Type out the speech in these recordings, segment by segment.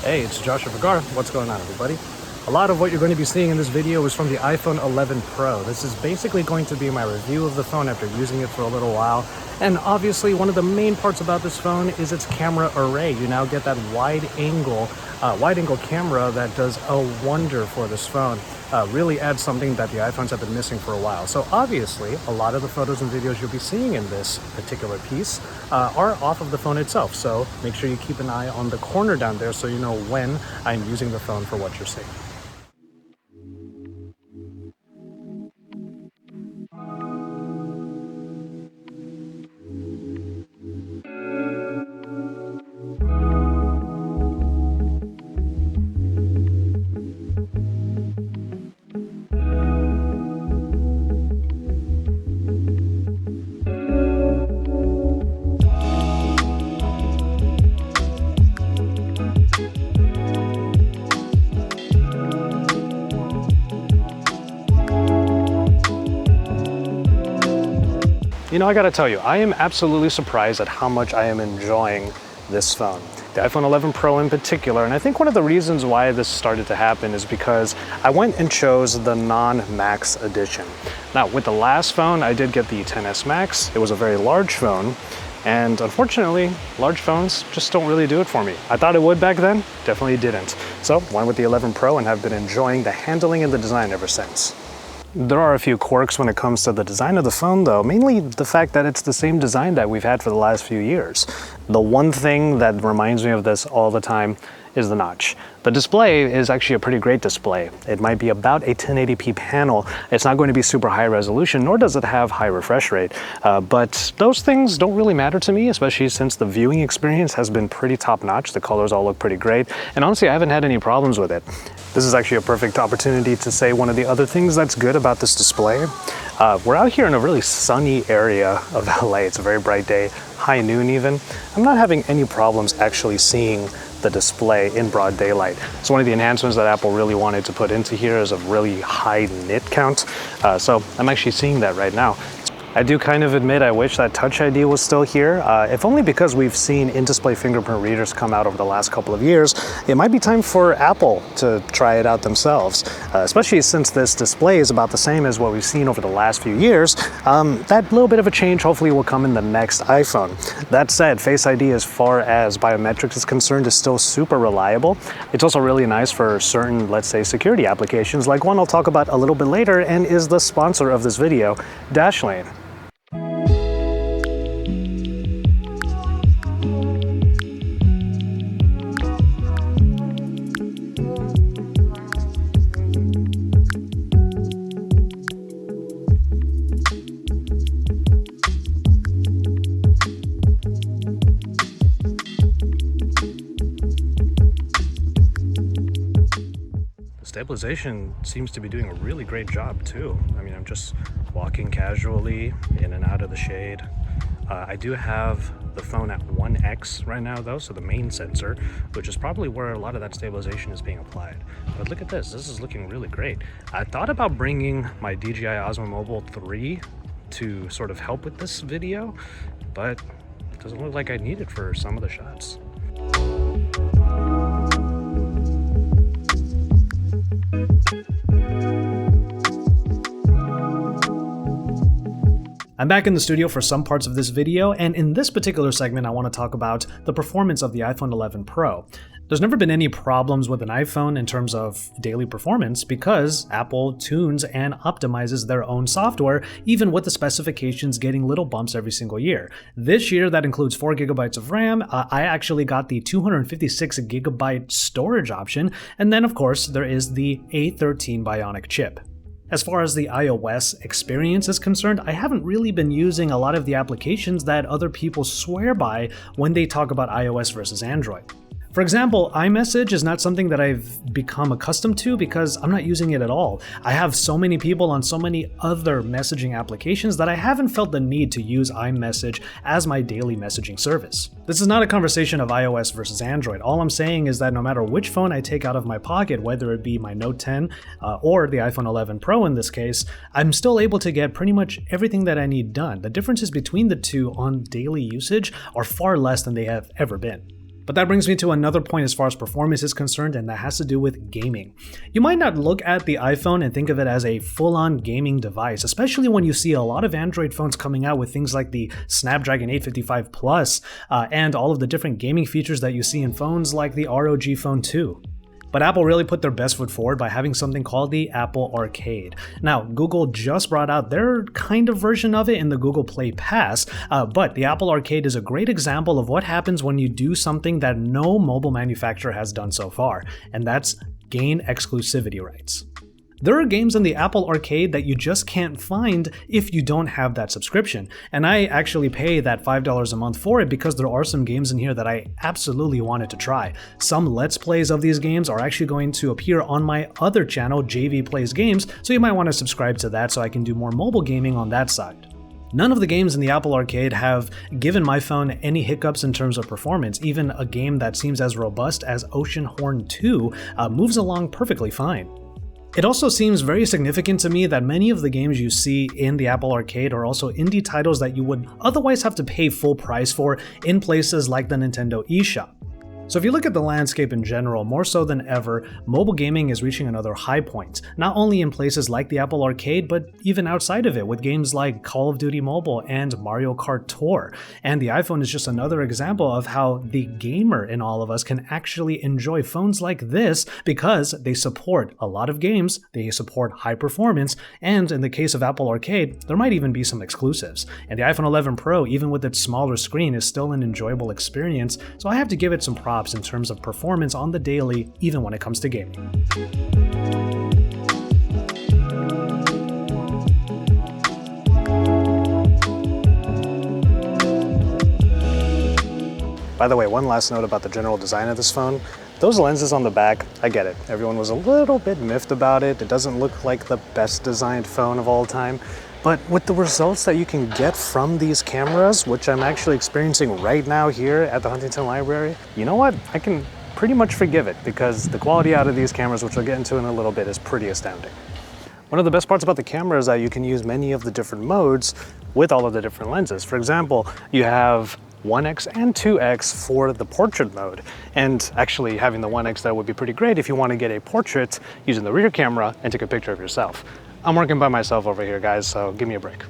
Hey, it's Joshua Vergara. What's going on, everybody? A lot of what you're going to be seeing in this video is from the iPhone 11 Pro. This is basically going to be my review of the phone after using it for a little while. And obviously, one of the main parts about this phone is its camera array. You now get that wide-angle camera that does a wonder for this phone. Really adds something that the iPhones have been missing for a while. So obviously, a lot of the photos and videos you'll be seeing in this particular piece are off of the phone itself. So make sure you keep an eye on the corner down there so you know when I'm using the phone for what you're seeing. You know, I gotta tell you, I am absolutely surprised at how much I am enjoying this phone. The iPhone 11 Pro in particular, and I think one of the reasons why this started to happen is because I went and chose the non-Max edition. Now, with the last phone, I did get the XS Max. It was a very large phone, and unfortunately, large phones just don't really do it for me. I thought it would back then, definitely didn't. So, went with the 11 Pro and have been enjoying the handling and the design ever since. There are a few quirks when it comes to the design of the phone though, mainly the fact that it's the same design that we've had for the last few years. The one thing that reminds me of this all the time is the notch. The display is actually a pretty great display. It might be about a 1080p panel. It's not going to be super high resolution, nor does it have high refresh rate. But those things don't really matter to me, especially since the viewing experience has been pretty top notch. The colors all look pretty great. And honestly, I haven't had any problems with it. This is actually a perfect opportunity to say one of the other things that's good about this display. We're out here in a really sunny area of LA. It's a very bright day, high noon even. I'm not having any problems actually seeing the display in broad daylight. So one of the enhancements that Apple really wanted to put into here is a really high nit count. So I'm actually seeing that right now. I do kind of admit I wish that Touch ID was still here, if only because we've seen in-display fingerprint readers come out over the last couple of years. It might be time for Apple to try it out themselves, especially since this display is about the same as what we've seen over the last few years. That little bit of a change hopefully will come in the next iPhone. That said, Face ID as far as biometrics is concerned is still super reliable. It's also really nice for certain, let's say, security applications, like one I'll talk about a little bit later and is the sponsor of this video, Dashlane. Stabilization seems to be doing a really great job too. I mean, I'm just walking casually in and out of the shade. I do have the phone at 1x right now though, so the main sensor, which is probably where a lot of that stabilization is being applied. But look at this is looking really great. I thought about bringing my DJI Osmo Mobile 3 to sort of help with this video, but it doesn't look like I need it for some of the shots. I'm back in the studio for some parts of this video, and in this particular segment I want to talk about the performance of the iPhone 11 Pro. There's never been any problems with an iPhone in terms of daily performance because Apple tunes and optimizes their own software, even with the specifications getting little bumps every single year. This year that includes 4 gigabytes of RAM. I actually got the 256 gigabyte storage option, and then of course there is the A13 Bionic chip. As far as the iOS experience is concerned, I haven't really been using a lot of the applications that other people swear by when they talk about iOS versus Android. For example, iMessage is not something that I've become accustomed to because I'm not using it at all. I have so many people on so many other messaging applications that I haven't felt the need to use iMessage as my daily messaging service. This is not a conversation of iOS versus Android. All I'm saying is that no matter which phone I take out of my pocket, whether it be my Note 10 or the iPhone 11 Pro in this case, I'm still able to get pretty much everything that I need done. The differences between the two on daily usage are far less than they have ever been. But that brings me to another point as far as performance is concerned, and that has to do with gaming. You might not look at the iPhone and think of it as a full-on gaming device, especially when you see a lot of Android phones coming out with things like the Snapdragon 855 Plus and all of the different gaming features that you see in phones like the ROG Phone 2. But Apple really put their best foot forward by having something called the Apple Arcade. Now, Google just brought out their kind of version of it in the Google Play Pass, but the Apple Arcade is a great example of what happens when you do something that no mobile manufacturer has done so far, and that's gain exclusivity rights. There are games in the Apple Arcade that you just can't find if you don't have that subscription, and I actually pay that $5 a month for it because there are some games in here that I absolutely wanted to try. Some Let's Plays of these games are actually going to appear on my other channel, JV Plays Games, so you might want to subscribe to that so I can do more mobile gaming on that side. None of the games in the Apple Arcade have given my phone any hiccups in terms of performance. Even a game that seems as robust as Oceanhorn 2 moves along perfectly fine. It also seems very significant to me that many of the games you see in the Apple Arcade are also indie titles that you would otherwise have to pay full price for in places like the Nintendo eShop. So if you look at the landscape in general, more so than ever, mobile gaming is reaching another high point, not only in places like the Apple Arcade, but even outside of it with games like Call of Duty Mobile and Mario Kart Tour. And the iPhone is just another example of how the gamer in all of us can actually enjoy phones like this because they support a lot of games, they support high performance, and in the case of Apple Arcade, there might even be some exclusives. And the iPhone 11 Pro, even with its smaller screen, is still an enjoyable experience, so I have to give it some props in terms of performance on the daily, even when it comes to gaming. By the way, one last note about the general design of this phone. Those lenses on the back, I get it. Everyone was a little bit miffed about it. It doesn't look like the best designed phone of all time. But with the results that you can get from these cameras, which I'm actually experiencing right now here at the Huntington Library, you know what? I can pretty much forgive it because the quality out of these cameras, which I'll get into in a little bit, is pretty astounding. One of the best parts about the camera is that you can use many of the different modes with all of the different lenses. For example, you have 1x and 2x for the portrait mode. And actually having the 1x there would be pretty great if you want to get a portrait using the rear camera and take a picture of yourself. I'm working by myself over here, guys, so give me a break.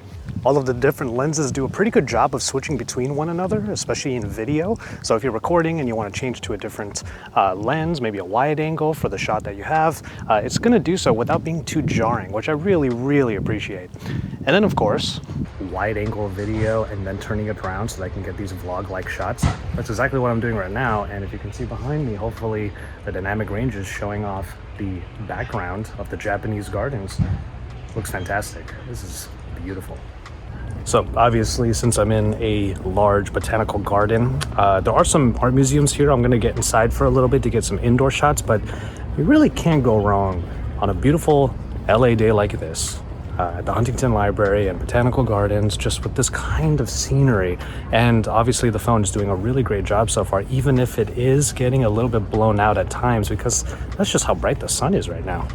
All of the different lenses do a pretty good job of switching between one another, especially in video. So if you're recording and you want to change to a different lens, maybe a wide angle for the shot that you have, it's going to do so without being too jarring, which I really, really appreciate. And then, of course, wide angle video and then turning it around so that I can get these vlog-like shots. That's exactly what I'm doing right now. And if you can see behind me, hopefully the dynamic range is showing off the background of the Japanese gardens. Looks fantastic. This is beautiful. So obviously, since I'm in a large botanical garden, there are some art museums here. I'm going to get inside for a little bit to get some indoor shots, but you really can't go wrong on a beautiful LA day like this at the Huntington Library and botanical gardens, just with this kind of scenery. And obviously the phone is doing a really great job so far, even if it is getting a little bit blown out at times, because that's just how bright the sun is right now.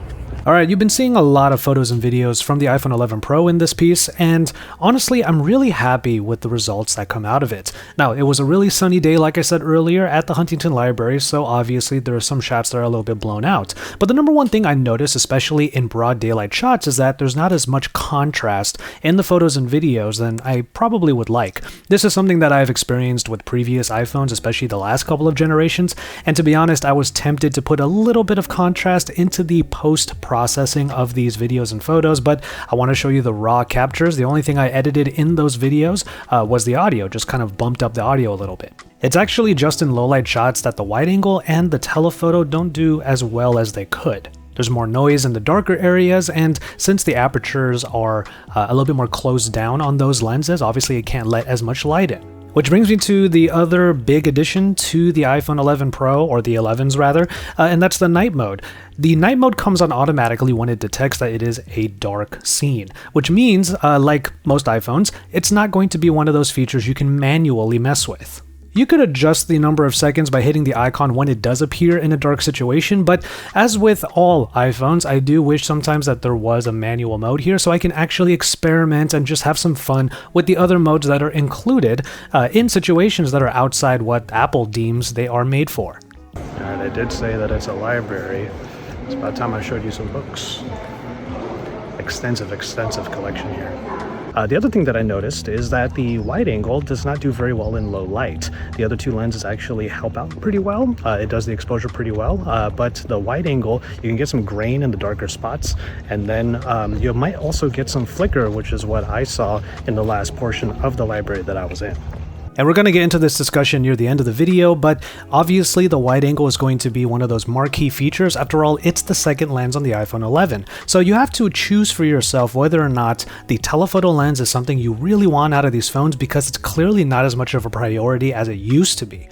Alright, you've been seeing a lot of photos and videos from the iPhone 11 Pro in this piece, and honestly, I'm really happy with the results that come out of it. Now, it was a really sunny day, like I said earlier, at the Huntington Library, so obviously there are some shots that are a little bit blown out. But the number one thing I noticed, especially in broad daylight shots, is that there's not as much contrast in the photos and videos than I probably would like. This is something that I've experienced with previous iPhones, especially the last couple of generations, and to be honest, I was tempted to put a little bit of contrast into the post-processing of these videos and photos, but I want to show you the raw captures. The only thing I edited in those videos was the audio, just kind of bumped up the audio a little bit. It's actually just in low light shots that the wide angle and the telephoto don't do as well as they could. There's more noise in the darker areas, and since the apertures are a little bit more closed down on those lenses, obviously it can't let as much light in. Which brings me to the other big addition to the iPhone 11 Pro, or the 11s rather, and that's the night mode. The night mode comes on automatically when it detects that it is a dark scene, which means, like most iPhones, it's not going to be one of those features you can manually mess with. You could adjust the number of seconds by hitting the icon when it does appear in a dark situation, but as with all iPhones, I do wish sometimes that there was a manual mode here so I can actually experiment and just have some fun with the other modes that are included in situations that are outside what Apple deems they are made for. Alright, I did say that it's a library. It's about time I showed you some books. Extensive collection here. The other thing that I noticed is that the wide angle does not do very well in low light. The other two lenses actually help out pretty well. It does the exposure pretty well, but the wide angle, you can get some grain in the darker spots, and then you might also get some flicker, which is what I saw in the last portion of the library that I was in. And we're going to get into this discussion near the end of the video, but obviously the wide angle is going to be one of those marquee features. After all, it's the second lens on the iPhone 11. So you have to choose for yourself whether or not the telephoto lens is something you really want out of these phones, because it's clearly not as much of a priority as it used to be.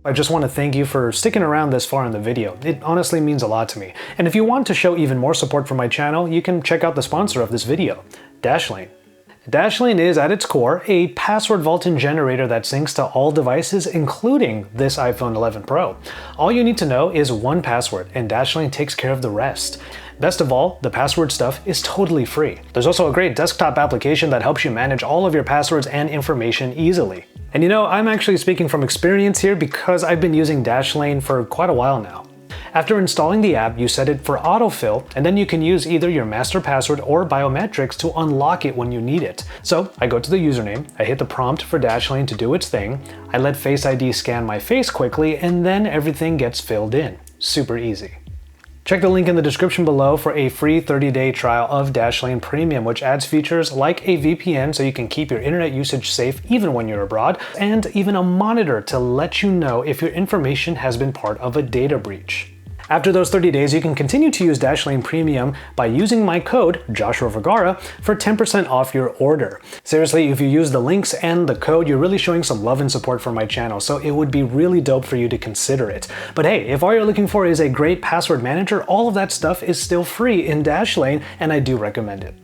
I just want to thank you for sticking around this far in the video. It honestly means a lot to me. And if you want to show even more support for my channel, you can check out the sponsor of this video, Dashlane. Dashlane is, at its core, a password vaulting generator that syncs to all devices, including this iPhone 11 Pro. All you need to know is one password, and Dashlane takes care of the rest. Best of all, the password stuff is totally free. There's also a great desktop application that helps you manage all of your passwords and information easily. And you know, I'm actually speaking from experience here because I've been using Dashlane for quite a while now. After installing the app, you set it for autofill, and then you can use either your master password or biometrics to unlock it when you need it. So I go to the username, I hit the prompt for Dashlane to do its thing, I let Face ID scan my face quickly, and then everything gets filled in. Super easy. Check the link in the description below for a free 30-day trial of Dashlane Premium, which adds features like a VPN so you can keep your internet usage safe even when you're abroad, and even a monitor to let you know if your information has been part of a data breach. After those 30 days, you can continue to use Dashlane Premium by using my code, Joshua Vergara, for 10% off your order. Seriously, if you use the links and the code, you're really showing some love and support for my channel, so it would be really dope for you to consider it. But hey, if all you're looking for is a great password manager, all of that stuff is still free in Dashlane, and I do recommend it.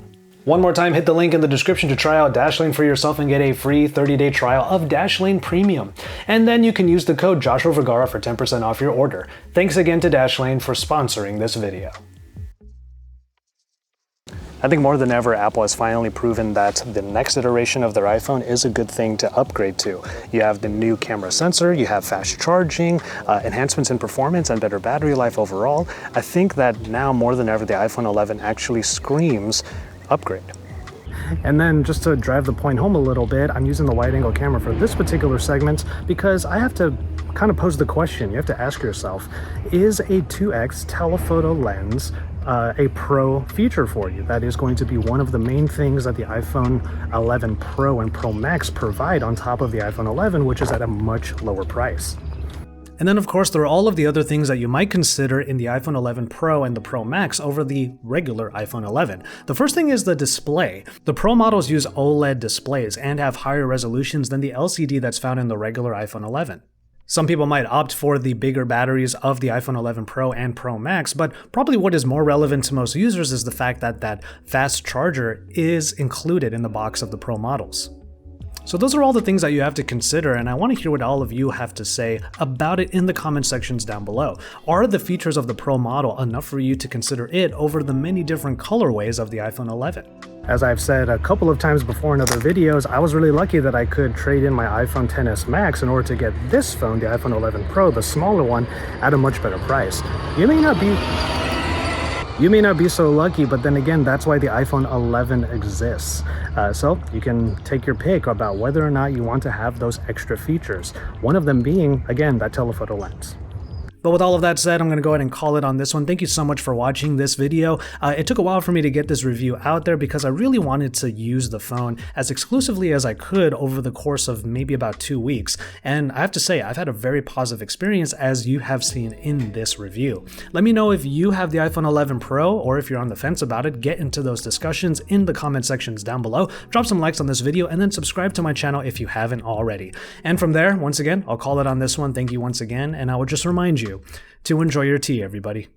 One more time, hit the link in the description to try out Dashlane for yourself and get a free 30-day trial of Dashlane Premium. And then you can use the code Joshua Vergara for 10% off your order. Thanks again to Dashlane for sponsoring this video. I think more than ever, Apple has finally proven that the next iteration of their iPhone is a good thing to upgrade to. You have the new camera sensor, you have fast charging, enhancements in performance, and better battery life overall. I think that now more than ever, the iPhone 11 actually screams upgrade. And then just to drive the point home a little bit, I'm using the wide angle camera for this particular segment because I have to kind of pose the question. You have to ask yourself, is a 2x telephoto lens a pro feature for you? That is going to be one of the main things that the iPhone 11 Pro and Pro Max provide on top of the iPhone 11, which is at a much lower price. And then of course there are all of the other things that you might consider in the iPhone 11 Pro and the Pro Max over the regular iPhone 11. The first thing is the display. The Pro models use OLED displays and have higher resolutions than the LCD that's found in the regular iPhone 11. Some people might opt for the bigger batteries of the iPhone 11 Pro and Pro Max, but probably what is more relevant to most users is the fact that that fast charger is included in the box of the Pro models. So those are all the things that you have to consider, and I want to hear what all of you have to say about it in the comment sections down below. Are the features of the Pro model enough for you to consider it over the many different colorways of the iPhone 11? As I've said a couple of times before in other videos, I was really lucky that I could trade in my iPhone XS Max in order to get this phone, the iPhone 11 Pro, the smaller one, at a much better price. You may not be so lucky, but then again, that's why the iPhone 11 exists. So you can take your pick about whether or not you want to have those extra features. One of them being, again, that telephoto lens. But with all of that said, I'm going to go ahead and call it on this one. Thank you so much for watching this video. It took a while for me to get this review out there because I really wanted to use the phone as exclusively as I could over the course of maybe about 2 weeks. And I have to say, I've had a very positive experience, as you have seen in this review. Let me know if you have the iPhone 11 Pro or if you're on the fence about it. Get into those discussions in the comment sections down below. Drop some likes on this video and then subscribe to my channel if you haven't already. And from there, once again, I'll call it on this one. Thank you once again, and I would just remind you to enjoy your tea, everybody.